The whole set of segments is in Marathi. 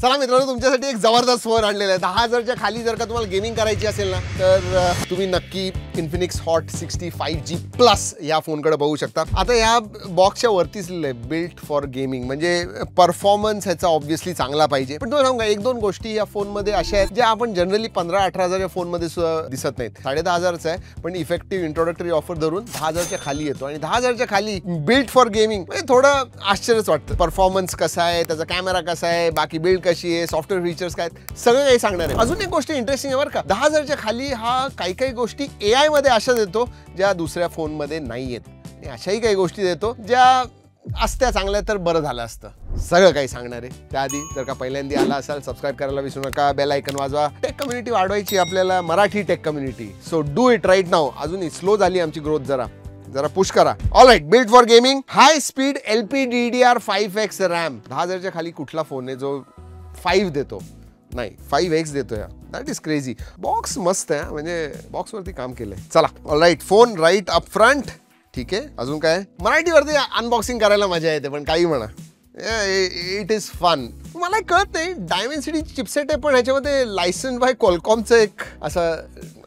चला मित्रांनो, तुमच्यासाठी एक जबरदस्त फोन आणलेला आहे. 10,000च्या खाली जर का तुम्हाला गेमिंग करायची असेल ना, तर तुम्ही नक्की इन्फिनिक्स हॉट 65G प्लस या फोनकडे बघू शकता. आता या बॉक्सच्या वरतीच लिहिलंय बिल्ट फॉर गेमिंग, म्हणजे परफॉर्मन्स ह्याचा ऑब्व्हियसली चांगला पाहिजे. पण तुम्हाला सांगा, एक दोन गोष्टी या फोनमध्ये अशा आहेत ज्या आपण जनरली 15-18,000च्या फोनमध्ये दिसत नाहीत. 10,500चा आहे पण इफेक्टिव्ह इंट्रोडक्टरी ऑफर धरून 10,000च्या खाली येतो. आणि 10,000च्या खाली बिल्ट फॉर गेमिंग म्हणजे थोडं आश्चर्यच वाटतं. परफॉर्मन्स कसा आहे, त्याचा कॅमेरा कसा आहे, बाकी बिल्ड कशी आहे, सॉफ्टवेअर फीचर्स काय, सगळं काही सांगणार आहे. अजून एक गोष्ट इंटरेस्टिंग आहे बरं का, 10,000च्या खाली हा काही गोष्टी AI मध्ये अशा देतो ज्या दुसऱ्या फोनमध्ये नाही आहेत. आणि अशाही काही गोष्टी देतो ज्या असत्या चांगल्या तर बरं झालं असतं. सगळं काही सांगणार आहे. त्याआधी जर का पहिल्यांदा आला असाल, सबस्क्राईब करायला विसरू नका, बेल आयकन वाजवा. टेक कम्युनिटी वाढवायची आपल्याला, Marathi tech community. So do it right now. अजून स्लो झाली आमची ग्रोथ, जरा पुश करा. Alright, built for gaming, high speed LPDDR5X RAM. 10,000च्या खाली कुठला फोन आहे जो 5 देतो? नाही, 5X देतो या. That is crazy. बॉक्स मस्त आहे, म्हणजे बॉक्सवरती काम केलंय. चला, alright, phone right up front. ठीक आहे, अजून काय? मराठीवरती अनबॉक्सिंग करायला मजा येते, पण काही म्हणा, इट इज फन. मला कळत नाही, डायमेन्सिटी चिपसेट आहे पण ह्याच्यामध्ये लायसन्स बाय क्वालकॉमचं एक असं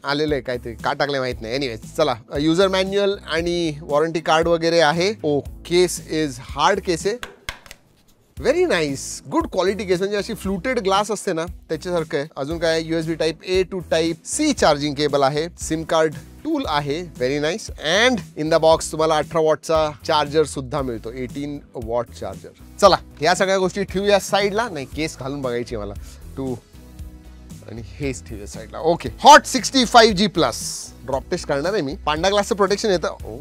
आलेलं आहे, काय ते का टाकले माहित नाही. एनिवेज, चला, युजर मॅन्युअल आणि वॉरंटी कार्ड वगैरे आहे. ओ, केस इज हार्ड केस आहे. व्हेरी नाईस, गुड क्वालिटी केस, म्हणजे अशी फ्लुटेड ग्लास असते ना त्याच्यासारखं आहे. अजून काय? USB Type-A to Type-C charging cable आहे. सिम कार्ड टूल आहे. Very nice. And in the box तुम्हाला 18 वॉटचा चार्जर सुद्धा मिळतो, 18 वॉट चार्जर. चला, या सगळ्या गोष्टी ठेवूया साईडला. नाही, केस घालून बघायची मला. आणि हेच ठेवूया साईडला. Okay, hot 65G plus drop test करणार आहे मी. पांडा ग्लासचं प्रोटेक्शन येतं. Oh,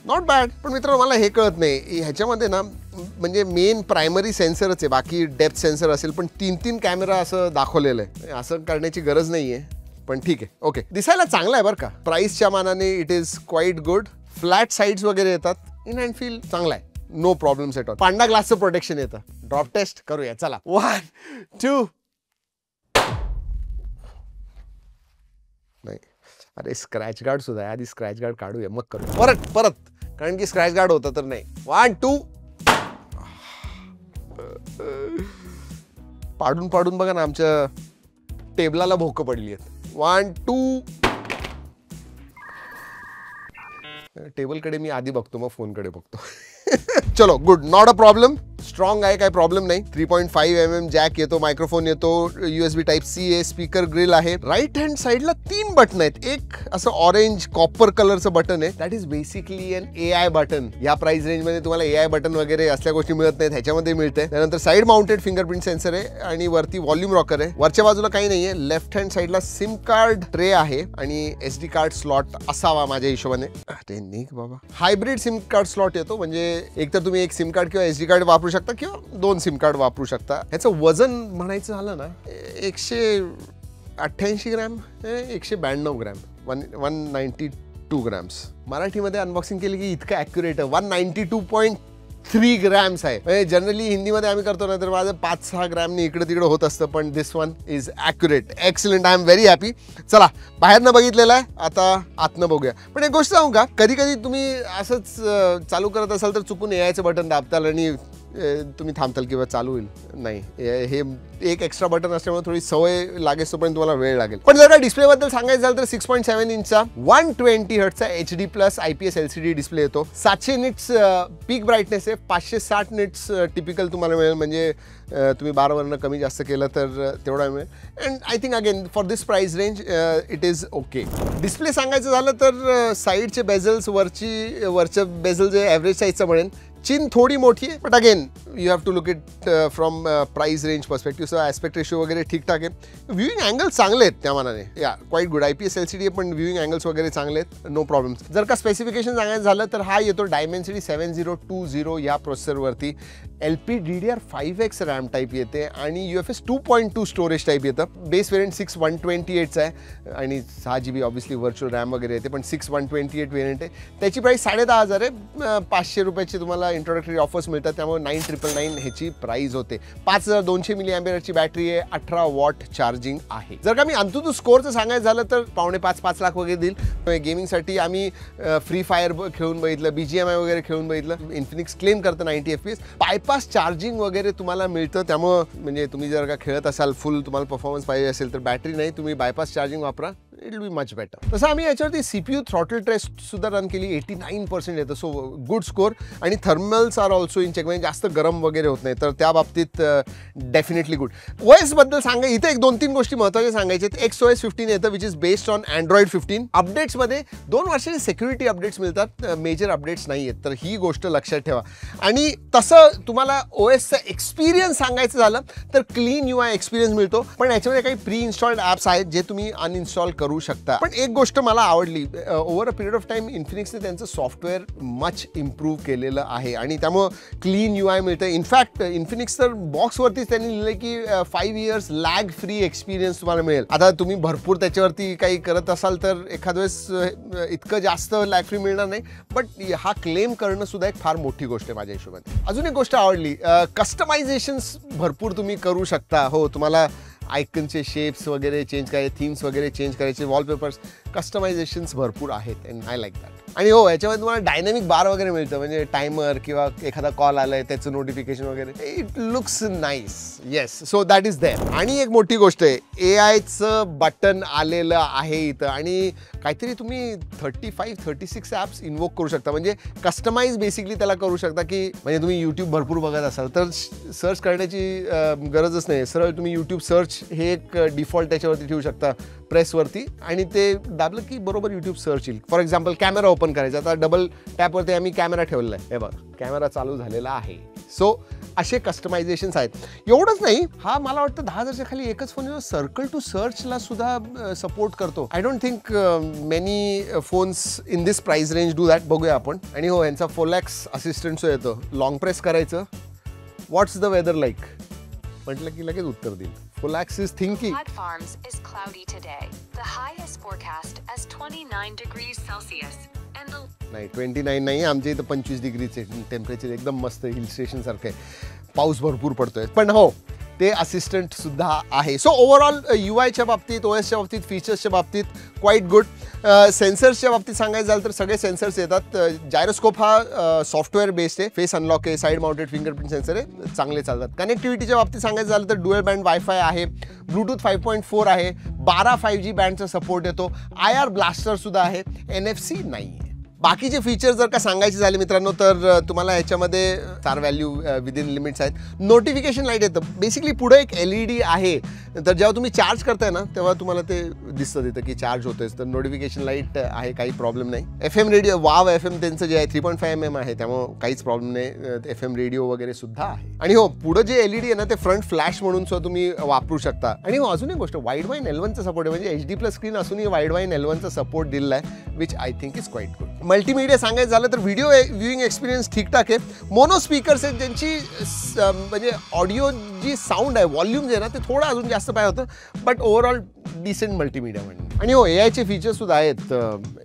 not bad. पण मित्रांनो, मला हे कळत नाही, ह्याच्यामध्ये ना म्हणजे मेन प्रायमरी सेन्सरच आहे, बाकी डेप्थ सेन्सर असेल, पण 3 कॅमेरा असं दाखवलेलं आहे. असं करण्याची गरज नाही आहे, पण ठीक आहे. ओके, दिसायला चांगला आहे बरं का. प्राइसच्या मानाने it is quite good. Flat sides वगैरे येतात. इन हँड फील चांगला आहे, no problems at all. Panda ग्लासचं प्रोटेक्शन येतं. ड्रॉप टेस्ट करूया. चला, 1 2. नाही, अरे स्क्रॅच गार्ड सुद्धा आहे. आधी स्क्रॅच गार्ड काढूया, मग करू परत, कारण की स्क्रॅच गार्ड होतं तर नाही. 1 2. पाडून बघा ना, आमच्या टेबलाला भोकं पडली आहेत. 1 2. टेबलकडे मी आधी बघतो, मग फोनकडे बघतो. चलो, good, not a problem. Strong आहे, काय प्रॉब्लेम नाही. 3.5mm जॅक येतो, मायक्रोफोन येतो, USB Type-C आहे, स्पीकर ग्रिल आहे. राईट हँड साईडला 3 बटन आहेत. एक असं ऑरेंज कॉपर कलरचं बटन आहे, that is basically an AI button. या प्राइस रेंजमध्ये तुम्हाला AI बटन वगैरे असल्या गोष्टी मिळत नाहीत, ह्याच्यामध्ये मिळते. त्यानंतर साईड माउंटेड फिंगरप्रिंट सेन्सर आहे आणि वरती व्हॉल्यूम रॉकर आहे. वरच्या बाजूला काही नाहीये. लेफ्ट हँड साईडला सिम कार्ड ट्रे आहे आणि SD कार्ड स्लॉट असावा माझ्या हिशोबाने. ते निघ बाबा. हायब्रिड सिम कार्ड स्लॉट येतो, म्हणजे एक तर तुम्ही एक सिम कार्ड किंवा SD कार्ड वापरू शकता किंवा 2 सिम कार्ड वापरू शकता. ह्याचं वजन म्हणायचं झालं ना, 188 ग्रॅम, 192 ग्रॅम, 192 ग्रॅम्स. मराठीमध्ये अनबॉक्सिंग केली की इतकं ॲक्युरेट आहे. 192.3 ग्रॅम्स आहे. म्हणजे जनरली हिंदीमध्ये आम्ही करतो ना, तर माझं 5-6 ग्रॅमनी इकडे तिकडे होत असतं, पण this one is accurate. Excellent, I am very happy. चला, बाहेरनं बघितलेलं आहे, आता आतनं बघूया. पण एक गोष्ट सांगू का, कधी तुम्ही असंच चालू करत असाल तर चुकून AIचं बटन दाबताल आणि तुम्ही थांबताल किंवा चालू होईल. नाही, हे एक एक्स्ट्रा बटन असल्यामुळे थोडी सवय लागेल, तोपर्यंत तुम्हाला वेळ लागेल. पण जर का डिस्प्लेबद्दल सांगायचं झालं तर 6.7 इंचचा 120 हर्ट्जचा HD+ IPS LCD डिस्प्ले येतो. 700 निट्स पीक ब्राईटनेस आहे, 560 निट्स टिपिकल तुम्हाला मिळेल. म्हणजे तुम्ही 12 वरनं कमी जास्त केलं तर तेवढा मिळेल. And I think again for this price range it is okay. Display सांगायचं झालं तर साईडचे बेझल्स, वरचं बेझल जे ॲव्हरेज साईजचं म्हणेन. चिन थोडी मोठी आहे, but again you have to look it from price range perspective. So aspect ratio वगैरे ठीकठाक आहे. व्ह्यूइंग अँगल्स चांगले आहेत त्या मानाने. या क्वाईट गुड. IPS LCD आहे, पण व्ह्यूइंग अँगल्स वगैरे चांगले आहेत, नो प्रॉब्लेम्स. जर का स्पेसिफिकेशन सांगायचं झालं तर हा येतो डायमेन्सिटी 7020 या प्रोसेसरवरती. LPDDR5X रॅम टाईप येते आणि UFS 2.2 स्टोरेज टाईप येतं. बेस व्हेरियंट 6128चा आहे आणि 6GB ऑब्व्हियसली व्हर्च्युअल रॅम वगैरे येते, पण 6128 व्हेरियंट आहे. त्याची प्राईस 10,500 आहे. 500 रुपयाची तुम्हाला इंट्रोडक्टरी ऑफर्स मिळतात, त्यामुळे 9999 ह्याची प्राइस होते. 5200 mAhची बॅटरी आहे, 18 वॉट चार्जिंग आहे. जर का मी अंतुतू स्कोअरचं सांगायचं झालं तर 5.5 लाख वगैरे देईल. गेमिंगसाठी आम्ही फ्री फायर खेळून बघितलं, BGMI वगैरे खेळून बघितलं. इन्फिनिक्स क्लेम करतं 90 FPS. बायपास चार्जिंग वगैरे तुम्हाला मिळतं, त्यामुळं म्हणजे तुम्ही जर का खेळत असाल, फुल तुम्हाला परफॉर्मन्स पाहिजे असेल तर बॅटरी नाही, तुम्ही बायपास चार्जिंग वापरा, it will be much better. तसं आम्ही याच्यावरती CPU थ्रॉटल टेस्ट सुद्धा रन केली, 89% येतं, सो गुड स्कोर. आणि thermals are also in check, म्हणजे जास्त गरम वगैरे होत नाही, तर त्या बाबतीत डेफिनेटली गुड. OS बद्दल इथे एक 2-3 गोष्टी महत्त्वाच्या सांगायच्या आहेत. XOS 15 येतं which is based on Android 15. अपडेट्समध्ये 2 वर्षाचे सिक्युरिटी अपडेट्स मिळतात, मेजर अपडेट्स नाही आहेत, तर ही गोष्ट लक्षात ठेवा. आणि तसं तुम्हाला OSचा एक्सपिरियन्स सांगायचं झालं तर क्लीन UI एक्सपिरियन्स मिळतो, पण याच्यामध्ये काही प्री इन्स्टॉल्ड ॲप्स आहेत जे तुम्ही अनइन्स्टॉल करू शकता. पण एक गोष्ट मला आवडली, over a period of time इन्फिनिक्सने त्यांचं सॉफ्टवेअर मच इम्प्रूव्ह केलेलं आहे आणि त्यामुळं क्लीन UI मिळतं. इनफॅक्ट इन्फिनिक्स तर बॉक्सवरतीच त्यांनी लिहिलं की 5 years लॅग फ्री एक्सपिरियन्स तुम्हाला मिळेल. आता तुम्ही भरपूर त्याच्यावरती काही करत असाल तर एखाद वेळेस इतकं जास्त लॅग फ्री मिळणार नाही, बट हा क्लेम करणं सुद्धा एक फार मोठी गोष्ट आहे माझ्या हिशोबाने. अजून एक गोष्ट आवडली, कस्टमायझेशन्स भरपूर तुम्ही करू शकता. हो, तुम्हाला आयकनचे शेप्स वगैरे चेंज करायचे, थीम्स वगैरे चेंज करायचे, वॉलपेपर्स, कस्टमायझेशन्स भरपूर आहेत अँड आय लाईक दॅट. आणि हो, याच्यामध्ये तुम्हाला डायनॅमिक बार वगैरे मिळतं, म्हणजे टायमर किंवा एखादा कॉल आलाय त्याचं नोटिफिकेशन वगैरे, it looks nice. Yes, so that is there. आणि एक मोठी गोष्ट आहे, AIचं बटन आलेलं आहे इथं आणि काहीतरी तुम्ही 35-36 ॲप्स इन्वोक करू शकता, म्हणजे कस्टमाइज बेसिकली त्याला करू शकता. की म्हणजे तुम्ही यूट्यूब भरपूर बघत असाल तर सर्च करण्याची गरजच नाही, सरळ तुम्ही यूट्यूब सर्च हे एक डिफॉल्ट त्याच्यावरती ठेवू शकता प्रेसवरती, आणि ते दाबलं की बरोबर यूट्यूब सर्च येईल. फॉर एक्झाम्पल कॅमेरा ओपन करायचा, आता डबल टॅपवरती आम्ही कॅमेरा ठेवलेला आहे, हे बघा कॅमेरा चालू झालेला आहे. सो असे कस्टमायझेशन्स आहेत. एवढंच नाही, हा मला वाटतं 10,000च्या खाली एकच फोन सर्कल टू सर्चला सुद्धा सपोर्ट करतो. I don't think many phones in this price range do that. बघूया आपण. आणि हो, यांचा फोलॅक्स असिस्टंट जो येतो, लॉंग प्रेस करायचं, व्हॉट्स द वेदर लाईक म्हटलं की लगेच उत्तर देईल. Folax is thinking. Farms is cloudy today. The high is forecast as 29 degrees Celsius. And the नाही 29 नाही, आमच्या इथं 25 डिग्रीचे टेम्परेचर, एकदम मस्त हिल स्टेशन सारखं आहे. पाऊस भरपूर पडतोय, पण हो ते असिस्टंट सुद्धा आहे. सो ओव्हरऑल UIच्या बाबतीत, OSच्या बाबतीत, फीचर्सच्या बाबतीत क्वाईट गुड. सेन्सर्सच्या बाबतीत सांगायचं झालं तर सगळे सेन्सर्स येतात. जायरोस्कोप हा सॉफ्टवेअर बेस्ड आहे, फेस अनलॉक आहे, साईड माउंटेड फिंगरप्रिंट सेन्सर आहे, चांगले चालतात. कनेक्टिव्हिटीच्या बाबतीत सांगायचं झालं तर डुअल बँड वायफाय आहे, ब्लूटूथ 5.4 आहे, 12 5G बँडचा सपोर्ट येतो, IR ब्लास्टर सुद्धा आहे, NFC नाही आहे. बाकीचे फीचर्स जर का सांगायचे झाले मित्रांनो तर तुम्हाला याच्यामध्ये स्टार व्हॅल्यू विदिन लिमिट्स आहेत. नोटिफिकेशन लाईट येतं, बेसिकली पुढे एक LED आहे, तर जेव्हा तुम्ही चार्ज करताय ना तेव्हा तुम्हाला ते दिसतं तिथं की चार्ज होतोय, तर नोटिफिकेशन लाईट आहे, काही प्रॉब्लेम नाही. FM रेडिओ, वाव FM त्यांचं जे आहे 3.5 mm आहे, त्यामुळे काहीच प्रॉब्लेम नाही. FM रेडिओ वगैरे सुद्धा आहे. आणि हो, पुढे जे LED आहे ना ते फ्रंट फ्लॅश म्हणून सुद्धा तुम्ही वापरू शकता. आणि हो, अजून एक गोष्ट, वाईड वाईन L1चा सपोर्ट आहे, म्हणजे HD+ स्क्रीन असूनही वाईड वाईन L1चा सपोर्ट दिलेला आहे, which I think is quite good. Multimedia सांगायचं झालं तर व्हिडिओ व्ह्यूइंग एक्सपिरियन्स ठीकठाक आहे. मोनो स्पीकर्स आहेत ज्यांची म्हणजे ऑडिओ जी साऊंड आहे, व्हॉल्यूम जे आहे ना ते थोडं अजून जास्त पाहिजे होतं, बट ओव्हरऑल डिसेंट मल्टीमीडिया म्हणजे. आणि हो, AIचे फीचर्स सुद्धा आहेत.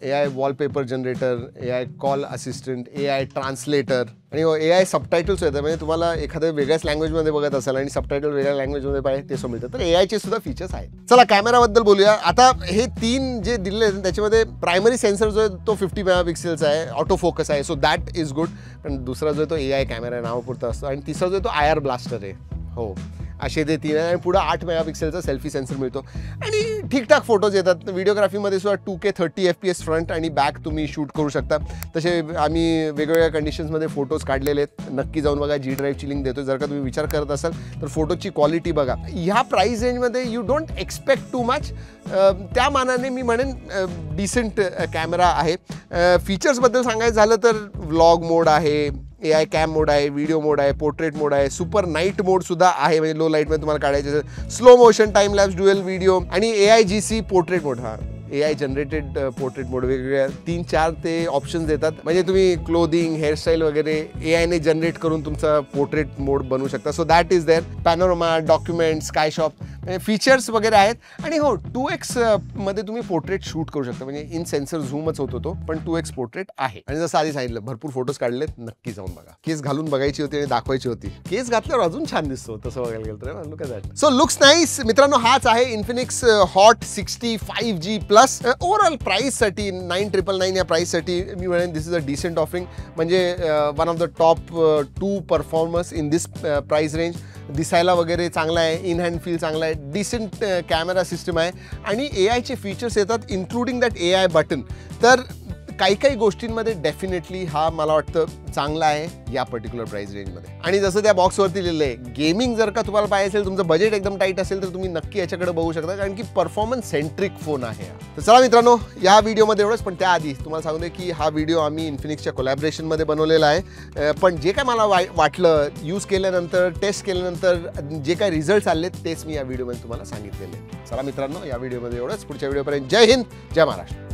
AI wallpaper generator, AI call assistant, AI translator, आणि हो AI सबटायटल्स येतात, म्हणजे तुम्हाला एखाद्या वेगळ्याच लँग्वेजमध्ये बघत असाल आणि सबटायटल वेगळ्या लँग्वेजमध्ये पाहिजे ते सुद्धा मिळतं. तर AIचे सुद्धा फीचर्स आहेत. चला कॅमेराबद्दल बोलूया. आता हे 3 जे दिले आहेत त्याच्यामध्ये प्रायमरी सेन्सर जो आहे तो 50 मेगापिक्सेलचा आहे, ऑटो फोकस आहे, सो दॅट इज गुड. पण दुसरा जो आहे तो AI कॅमेरा नावापुरता असतो, आणि तिसरा जो आहे तो IR ब्लास्टर आहे. हो, असे ते 3 आहे, आणि पुढे 8 मेगापिक्सेलचा सेल्फी सेन्सर मिळतो, आणि ठीकठाक फोटोज येतात. व्हिडिओग्राफीमध्ये सुद्धा 2K 30 FPS फ्रंट आणि बॅक तुम्ही शूट करू शकता. तसे आम्ही वेगवेगळ्या कंडिशन्समध्ये फोटोज काढलेले आहेत, नक्की जाऊन बघा. G ड्राईव्हची लिंक देतो, जर का तुम्ही विचार करत असाल तर फोटोची क्वालिटी बघा. ह्या प्राईस रेंजमध्ये you don't expect too much, त्या मानाने मी म्हणेन डिसेंट कॅमेरा आहे. फीचर्सबद्दल सांगायचं झालं तर व्लॉग मोड आहे, AI कॅम मोड आहे, व्हिडिओ मोड आहे, पोर्ट्रेट मोड आहे, सुपर नाईट मोड सुद्धा आहे, म्हणजे लो लाईटमध्ये तुम्हाला काढायचे असेल, slow motion, time lapse, dual video, आणि AIGC पोर्ट्रेट मोड. हा AI जनरेटेड पोर्ट्रेट मोड, वेगवेगळ्या 3-4 ते ऑप्शन्स देतात, म्हणजे तुम्ही क्लोदिंग, हेअरस्टाईल वगैरे AIने जनरेट करून तुमचा पोर्ट्रेट मोड बनवू शकता. So that is there. Panorama, document, sky shop, features वगैरे आहेत. आणि हो 2x मध्ये तुम्ही पोर्ट्रेट शूट करू शकता, म्हणजे इन सेन्सर झूमच होतो तो, पण 2x पोर्ट्रेट आहे. आणि जसं आधी सांगितलं भरपूर फोटोज काढलेत, नक्की जाऊन बघा. केस घालून बघायची होती आणि दाखवायची होती. केस घातल्यावर अजून छान दिसतो तसं बघायला गेलं तर. Look at that. So looks nice मित्रांनो. हाच आहे Infinix Hot 65G plus. Overall प्राईससाठी 9999 या प्राईससाठी मी म्हणेन this is a decent offering. म्हणजे one of the top 2 performers in this price range. दिसायला वगैरे चांगला आहे, इन हँड फील चांगला आहे, डिसेंट कॅमेरा सिस्टम आहे आणि AI चे फीचर्स येतात इन्क्लुडिंग दॅट AI बटन. तर काही गोष्टींमध्ये डेफिनेटली हा मला वाटतं चांगला आहे या पर्टिक्युलर प्राइस रेंजमध्ये. आणि जसं त्या बॉक्सवरती लिहिलं आहे, गेमिंग जर का तुम्हाला पाहिजे असेल, तुमचं बजेट एकदम टाईट असेल, तर तुम्ही नक्की याच्याकडे बघू शकता, कारण की परफॉर्मन्स सेंट्रिक फोन आहे. तर चला मित्रांनो, या व्हिडिओमध्ये एवढंच. पण त्याआधी तुम्हाला सांगू दे की हा व्हिडिओ आम्ही इन्फिनिक्सच्या कोलॅबरेशनमध्ये बनवलेला आहे. पण जे काय मला वाटलं यूज केल्यानंतर, टेस्ट केल्यानंतर जे काय रिझल्ट्स आले तेच मी या व्हिडिओमध्ये तुम्हाला सांगितलेले. चला मित्रांनो, या व्हिडिओमध्ये एवढंच. पुढच्या व्हिडिओपर्यंत जय हिंद, जय महाराष्ट्र.